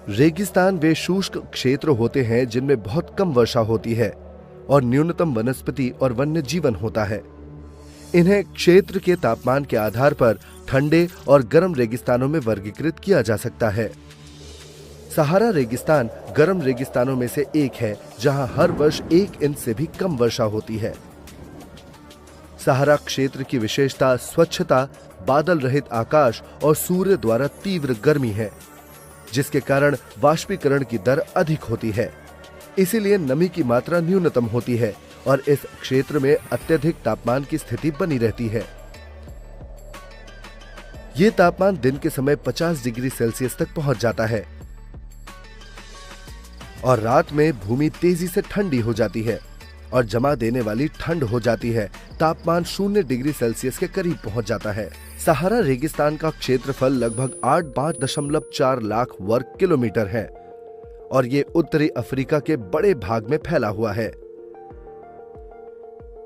रेगिस्तान वे शुष्क क्षेत्र होते हैं जिनमें बहुत कम वर्षा होती है और न्यूनतम वनस्पति और वन्य जीवन होता है। इन्हें क्षेत्र के तापमान के आधार पर ठंडे और गर्म रेगिस्तानों में वर्गीकृत किया जा सकता है। सहारा रेगिस्तान गर्म रेगिस्तानों में से एक है जहां हर वर्ष 1 इंच से भी कम वर्षा होती है। सहारा क्षेत्र की विशेषता स्वच्छता, बादल रहित आकाश और सूर्य द्वारा तीव्र गर्मी है, जिसके कारण वाष्पीकरण की दर अधिक होती है। इसीलिए नमी की मात्रा न्यूनतम होती है और इस क्षेत्र में अत्यधिक तापमान की स्थिति बनी रहती है। ये तापमान दिन के समय 50 डिग्री सेल्सियस तक पहुंच जाता है और रात में भूमि तेजी से ठंडी हो जाती है और जमा देने वाली ठंड हो जाती है। तापमान 0 डिग्री सेल्सियस के करीब पहुंच जाता है। सहारा रेगिस्तान का क्षेत्रफल लगभग 5.4 लाख वर्ग किलोमीटर है और ये उत्तरी अफ्रीका के बड़े भाग में फैला हुआ है।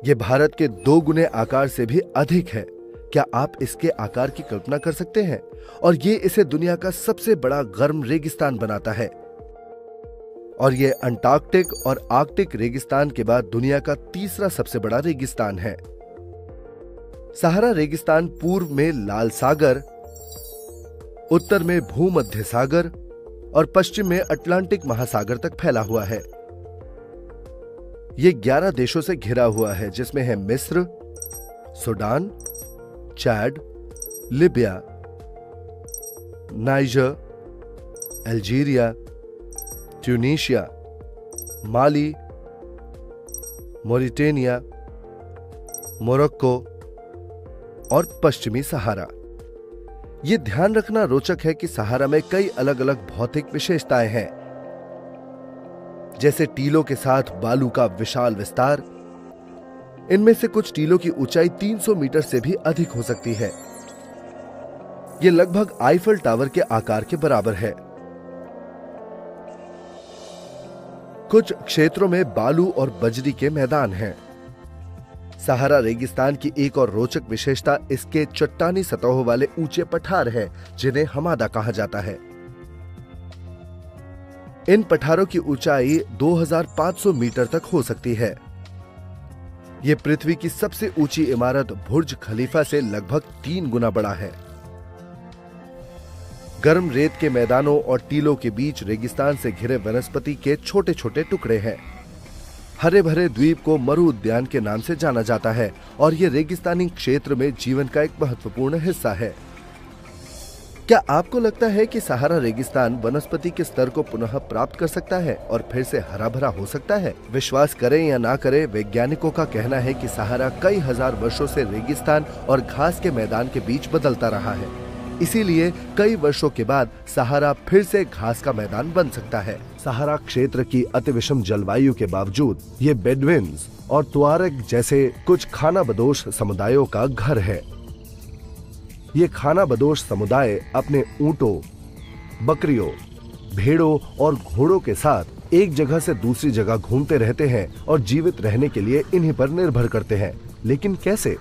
ये भारत के 2 गुने आकार से भी अधिक है। क्या आप इसके आकार की कल्पना कर सकते हैं? और ये इसे दुनिया का सबसे बड़ा गर्म रेगिस्तान बनाता है और ये अंटार्कटिक और आर्कटिक रेगिस्तान के बाद दुनिया का तीसरा सबसे बड़ा रेगिस्तान है। सहारा रेगिस्तान पूर्व में लाल सागर, उत्तर में भूमध्य सागर और पश्चिम में अटलांटिक महासागर तक फैला हुआ है। ये 11 देशों से घिरा हुआ है, जिसमें है मिस्र, Sudan, Chad, Libya, Niger, Algeria, Tunisia, Mali, Mauritania, Morocco और पश्चिमी सहारा। यह ध्यान रखना रोचक है कि सहारा में कई अलग अलग भौतिक विशेषताएं हैं, जैसे टीलों के साथ बालू का विशाल विस्तार। इनमें से कुछ टीलों की ऊंचाई 300 मीटर से भी अधिक हो सकती है। यह लगभग आईफल टावर के आकार के बराबर है। कुछ क्षेत्रों में बालू और बजरी के मैदान हैं। सहारा रेगिस्तान की एक और रोचक विशेषता इसके चट्टानी सतहों वाले ऊंचे पठार हैं, जिन्हें हमादा कहा जाता है। इन पठारों की ऊंचाई 2500 मीटर तक हो सकती है। यह पृथ्वी की सबसे ऊंची इमारत बुर्ज खलीफा से लगभग 3 गुना बड़ा है। गर्म रेत के मैदानों और टीलों के बीच रेगिस्तान से घिरे वनस्पति के छोटे छोटे टुकड़े हैं। हरे भरे द्वीप को मरु उद्यान के नाम से जाना जाता है और यह रेगिस्तानी क्षेत्र में जीवन का एक महत्वपूर्ण हिस्सा है। क्या आपको लगता है कि सहारा रेगिस्तान वनस्पति के स्तर को पुनः प्राप्त कर सकता है और फिर से हरा भरा हो सकता है? विश्वास करें या ना करें, वैज्ञानिकों का कहना है कि सहारा कई हजार वर्षों से रेगिस्तान और घास के मैदान के बीच बदलता रहा है। इसीलिए कई वर्षों के बाद सहारा फिर से घास का मैदान बन सकता है। सहारा क्षेत्र की अति विषम जलवायु के बावजूद ये बेडुइन्स और तुआरेग जैसे कुछ खानाबदोश समुदायों का घर है। ये खानाबदोश समुदाय अपने ऊंटों, बकरियों, भेड़ों और घोड़ों के साथ एक जगह से दूसरी जगह घूमते रहते हैं और जीवित रहने के लिए इन्हीं पर निर्भर करते हैं। लेकिन कैसे?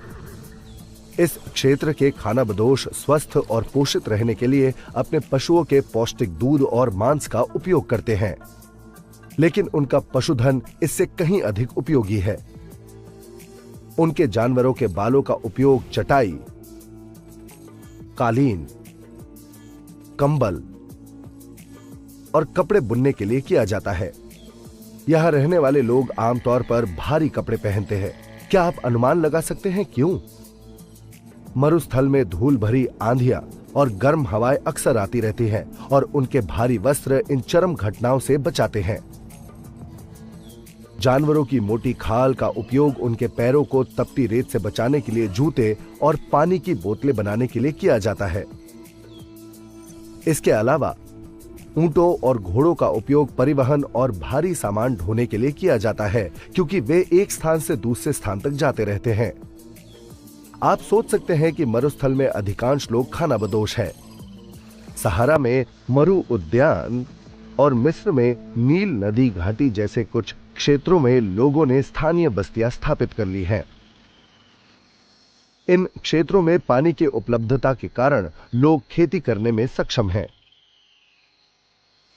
इस क्षेत्र के खानाबदोश स्वस्थ और पोषित रहने के लिए अपने पशुओं के पौष्टिक दूध और मांस का उपयोग करते हैं, लेकिन उनका पशुधन इससे कहीं अधिक उपयोगी है। उनके जानवरों के बालों का उपयोग चटाई, कालीन, कंबल और कपड़े बुनने के लिए किया जाता है। यहां रहने वाले लोग आमतौर पर भारी कपड़े पहनते हैं। क्या आप अनुमान लगा सकते हैं क्यों? मरुस्थल में धूल भरी आंधियां और गर्म हवाएं अक्सर आती रहती हैं और उनके भारी वस्त्र इन चरम घटनाओं से बचाते हैं। जानवरों की मोटी खाल का उपयोग उनके पैरों को तपती रेत से बचाने के लिए जूते और पानी की बोतलें बनाने के लिए किया जाता है। इसके अलावा ऊंटों और घोड़ों का उपयोग परिवहन और भारी सामान ढोने के लिए किया जाता है, क्योंकि वे एक स्थान से दूसरे स्थान तक जाते रहते हैं। आप सोच सकते हैं कि मरुस्थल में अधिकांश लोग खानाबदोश हैं। सहारा में मरु उद्यान और मिस्र में नील नदी घाटी जैसे कुछ क्षेत्रों में लोगों ने स्थानीय बस्तियां स्थापित कर ली हैं। इन क्षेत्रों में पानी की उपलब्धता के कारण लोग खेती करने में सक्षम हैं।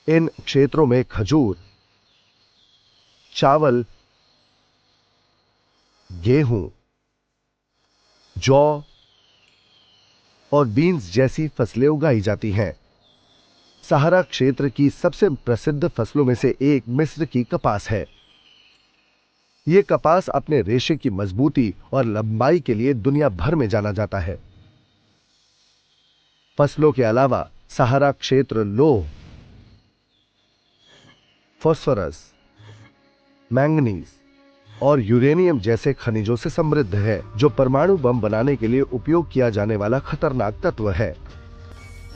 इन क्षेत्रों में खजूर, चावल, गेहूं, जौ और बीन्स जैसी फसलें उगाई जाती हैं। सहारा क्षेत्र की सबसे प्रसिद्ध फसलों में से एक मिस्र की कपास है। यह कपास अपने रेशे की मजबूती और लंबाई के लिए दुनिया भर में जाना जाता है। फसलों के अलावा सहारा क्षेत्र लौह, फास्फोरस, मैंगनीज और यूरेनियम जैसे खनिजों से समृद्ध है, जो परमाणु बम बनाने के लिए उपयोग किया जाने वाला खतरनाक तत्व है।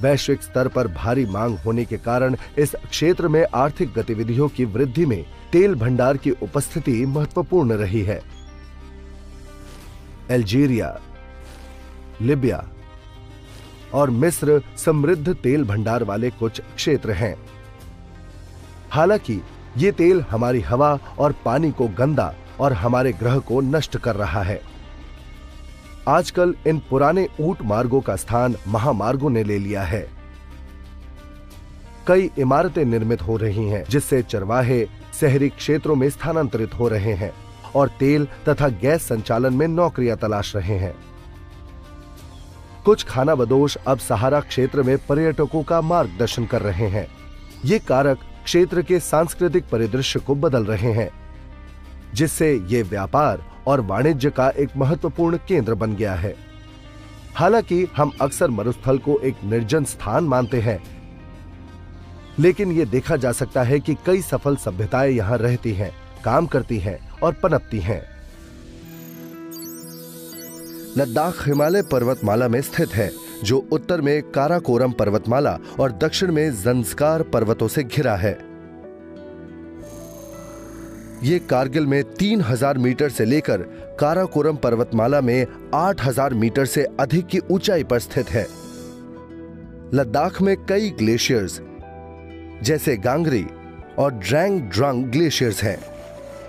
वैश्विक स्तर पर भारी मांग होने के कारण इस क्षेत्र में आर्थिक गतिविधियों की वृद्धि में तेल भंडार की उपस्थिति महत्वपूर्ण रही है। अल्जीरिया, लीबिया और मिस्र समृद्ध तेल भंडार वाले कुछ क्षेत्र हैं। हालांकि ये तेल हमारी हवा और पानी को गंदा और हमारे ग्रह को नष्ट कर रहा है। आजकल इन पुराने ऊंट मार्गों का स्थान महामार्गों ने ले लिया है। कई इमारतें निर्मित हो रही हैं, जिससे चरवाहे शहरी क्षेत्रों में स्थानांतरित हो रहे हैं और तेल तथा गैस संचालन में नौकरियां तलाश रहे हैं। कुछ खानाबदोश अब सहारा क्षेत्र में पर्यटकों का मार्गदर्शन कर रहे हैं। ये कारक क्षेत्र के सांस्कृतिक परिदृश्य को बदल रहे हैं, जिससे ये व्यापार और वाणिज्य का एक महत्वपूर्ण केंद्र बन गया है। हालांकि हम अक्सर मरुस्थल को एक निर्जन स्थान मानते हैं, लेकिन यह देखा जा सकता है कि कई सफल सभ्यताएं यहां रहती हैं, काम करती हैं और पनपती हैं। लद्दाख हिमालय पर्वतमाला में स्थित है, जो उत्तर में काराकोरम पर्वतमाला और दक्षिण में ज़ंस्कार पर्वतों से घिरा है। ये कारगिल में 3000 मीटर से लेकर काराकोरम पर्वतमाला में 8000 मीटर से अधिक की ऊंचाई पर स्थित है। लद्दाख में कई ग्लेशियर्स जैसे गांगरी और ड्रैंग ड्रंग ग्लेशियर्स हैं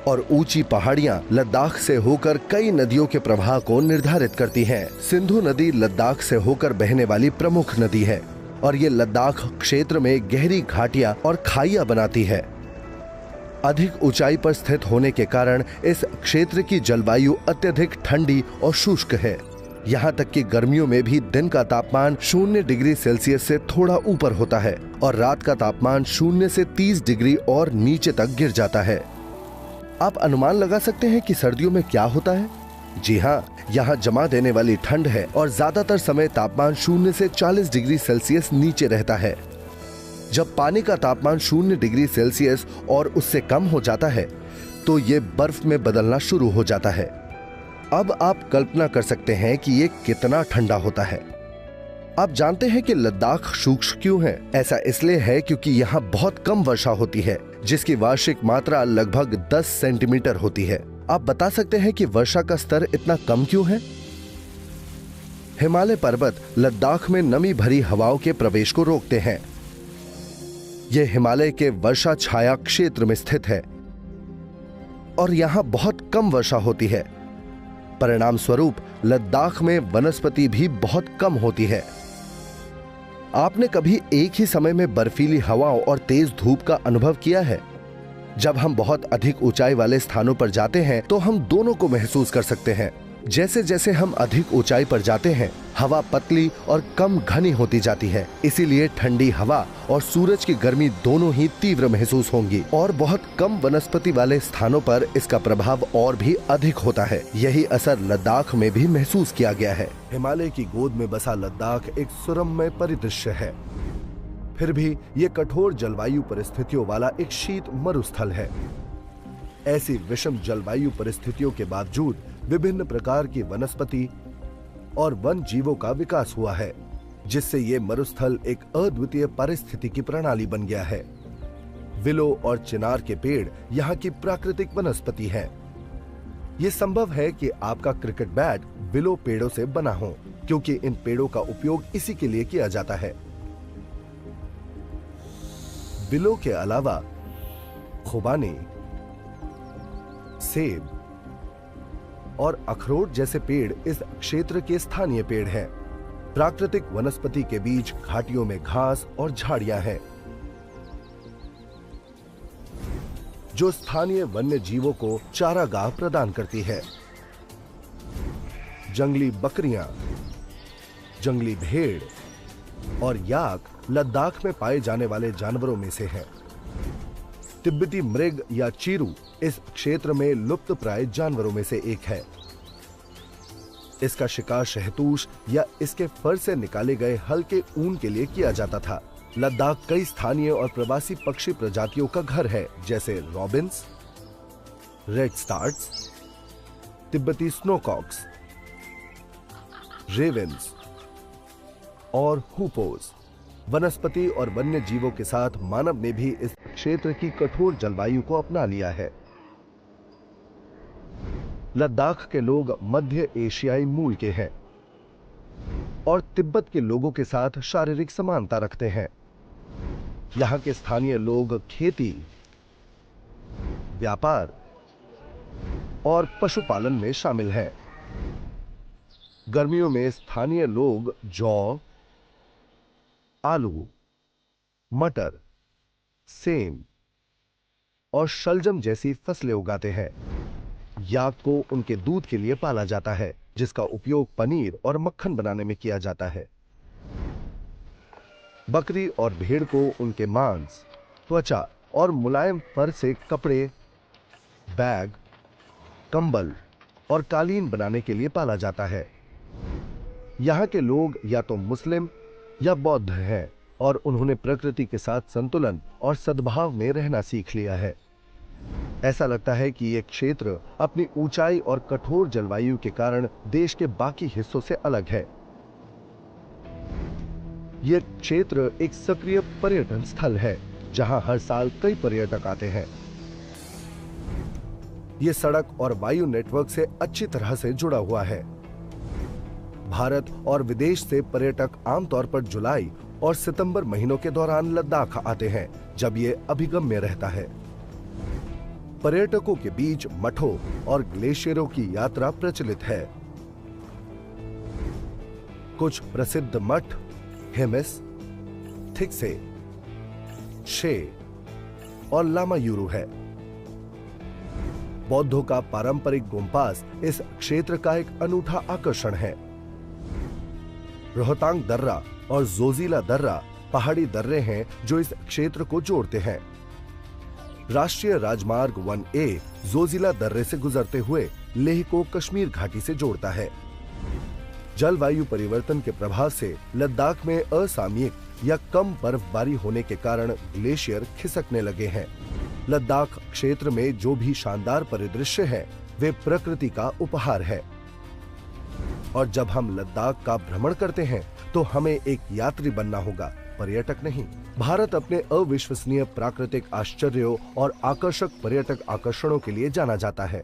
और ऊंची पहाड़ियां लद्दाख से होकर कई नदियों के प्रवाह को निर्धारित करती हैं। सिंधु नदी लद्दाख से होकर बहने वाली प्रमुख नदी है और ये लद्दाख क्षेत्र में गहरी घाटियां और खाइयां बनाती है। अधिक ऊंचाई पर स्थित होने के कारण इस क्षेत्र की जलवायु अत्यधिक ठंडी और शुष्क है। यहाँ तक कि गर्मियों में भी दिन का तापमान 0 डिग्री सेल्सियस से थोड़ा ऊपर होता है और रात का तापमान 0 से 30 डिग्री और नीचे तक गिर जाता है। आप अनुमान लगा सकते हैं कि सर्दियों में क्या होता है? जी हाँ, यहाँ जमा देने वाली ठंड है और ज्यादातर समय तापमान 0 से 40 डिग्री सेल्सियस नीचे रहता है। जब पानी का तापमान 0 डिग्री सेल्सियस और उससे कम हो जाता है तो ये बर्फ में बदलना शुरू हो जाता है। अब आप कल्पना कर सकते हैं कि ये कितना ठंडा होता है। आप जानते हैं कि लद्दाख शुष्क क्यों है? ऐसा इसलिए है क्योंकि यहाँ बहुत कम वर्षा होती है, जिसकी वार्षिक मात्रा लगभग 10 सेंटीमीटर होती है। आप बता सकते हैं कि वर्षा का स्तर इतना कम क्यों है? हिमालय पर्वत लद्दाख में नमी भरी हवाओं के प्रवेश को रोकते हैं। यह हिमालय के वर्षा छाया क्षेत्र में स्थित है और यहाँ बहुत कम वर्षा होती है। परिणाम स्वरूप लद्दाख में वनस्पति भी बहुत कम होती है। आपने कभी एक ही समय में बर्फीली हवाओं और तेज धूप का अनुभव किया है? जब हम बहुत अधिक ऊंचाई वाले स्थानों पर जाते हैं तो हम दोनों को महसूस कर सकते हैं। जैसे जैसे हम अधिक ऊंचाई पर जाते हैं, हवा पतली और कम घनी होती जाती है। इसीलिए ठंडी हवा और सूरज की गर्मी दोनों ही तीव्र महसूस होंगी और बहुत कम वनस्पति वाले स्थानों पर इसका प्रभाव और भी अधिक होता है। यही असर लद्दाख में भी महसूस किया गया है। हिमालय की गोद में बसा लद्दाख एक सुरम्य परिदृश्य है, फिर भी ये कठोर जलवायु परिस्थितियों वाला एक शीत मरुस्थल है। ऐसी विषम जलवायु परिस्थितियों के बावजूद विभिन्न प्रकार की वनस्पति और वन जीवों का विकास हुआ है, जिससे ये मरुस्थल एक अद्वितीय पारिस्थितिकी प्रणाली बन गया है। विलो और चिनार के पेड़ यहाँ की प्राकृतिक वनस्पति है। ये संभव है कि आपका क्रिकेट बैट विलो पेड़ों से बना हो, क्योंकि इन पेड़ों का उपयोग इसी के लिए किया जाता है। विलो के अलावा खुबानी, सेब और अखरोट जैसे पेड़ इस क्षेत्र के स्थानीय पेड़ हैं। प्राकृतिक वनस्पति के बीच घाटियों में घास और झाड़ियां हैं। जो स्थानीय वन्य जीवों को चारागाह प्रदान करती है। जंगली बकरियां, जंगली भेड़ और याक लद्दाख में पाए जाने वाले जानवरों में से हैं। तिब्बती मृग या चीरू इस क्षेत्र में लुप्त प्राय जानवरों में से एक है। इसका शिकार शहतूश या इसके फर से निकाले गए हल्के ऊन के लिए किया जाता था। लद्दाख कई स्थानीय और प्रवासी पक्षी प्रजातियों का घर है, जैसे रॉबिन्स, रेड स्टार्ट्स, तिब्बती स्नोकॉक्स, रेवेंस और हुपोस। वनस्पति और वन्य जीवों के साथ मानव ने भी इस क्षेत्र की कठोर जलवायु को अपना लिया है। लद्दाख के लोग मध्य एशियाई मूल के हैं और तिब्बत के लोगों के साथ शारीरिक समानता रखते हैं। यहां के स्थानीय लोग खेती, व्यापार और पशुपालन में शामिल हैं। गर्मियों में स्थानीय लोग जौ, आलू, मटर, सेम और शलजम जैसी फसलें उगाते हैं। याक को उनके दूध के लिए पाला जाता है, जिसका उपयोग पनीर और मक्खन बनाने में किया जाता है। बकरी और भेड़ को उनके मांस, त्वचा और मुलायम फर से कपड़े, बैग, कंबल और कालीन बनाने के लिए पाला जाता है। यहाँ के लोग या तो मुस्लिम या बौद्ध हैं और उन्होंने प्रकृति के साथ संतुलन और सद्भाव में रहना सीख लिया है। ऐसा लगता है कि यह क्षेत्र अपनी ऊंचाई और कठोर जलवायु के कारण देश के बाकी हिस्सों से अलग है। यह क्षेत्र एक सक्रिय पर्यटन स्थल है, जहां हर साल कई पर्यटक आते हैं। यह सड़क और वायु नेटवर्क से अच्छी तरह से जुड़ा हुआ है। भारत और विदेश से पर्यटक आमतौर पर जुलाई और सितंबर महीनों के दौरान लद्दाख आते हैं, जब यह अभिगम्य रहता है। पर्यटकों के बीच मठों और ग्लेशियरों की यात्रा प्रचलित है। कुछ प्रसिद्ध मठ हेमिस, थिक्से, शे और लामायुरु है। बौद्धों का पारंपरिक गोम्पास इस क्षेत्र का एक अनूठा आकर्षण है। रोहतांग दर्रा और जोजिला दर्रा पहाड़ी दर्रे हैं जो इस क्षेत्र को जोड़ते हैं। राष्ट्रीय राजमार्ग 1A जोजिला दर्रे से गुजरते हुए लेह को कश्मीर घाटी से जोड़ता है। जलवायु परिवर्तन के प्रभाव से लद्दाख में असामयिक या कम बर्फबारी होने के कारण ग्लेशियर खिसकने लगे हैं। लद्दाख क्षेत्र में जो भी शानदार परिदृश्य है, वे प्रकृति का उपहार है। और जब हम लद्दाख का भ्रमण करते हैं तो हमें एक यात्री बनना होगा, पर्यटक नहीं। भारत अपने अविश्वसनीय प्राकृतिक आश्चर्यों और आकर्षक पर्यटक आकर्षणों के लिए जाना जाता है,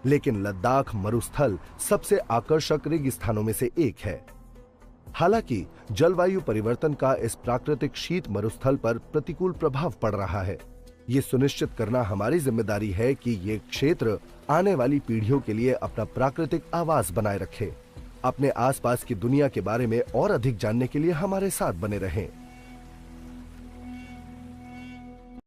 लेकिन लद्दाख मरुस्थल सबसे आकर्षक रेगिस्तानों में से एक है। हालांकि जलवायु परिवर्तन का इस प्राकृतिक शीत मरुस्थल पर प्रतिकूल प्रभाव पड़ रहा है। ये सुनिश्चित करना हमारी जिम्मेदारी है कि ये क्षेत्र आने वाली पीढ़ियों के लिए अपना प्राकृतिक आवास बनाए रखे। अपने आसपास की दुनिया के बारे में और अधिक जानने के लिए हमारे साथ बने रहें।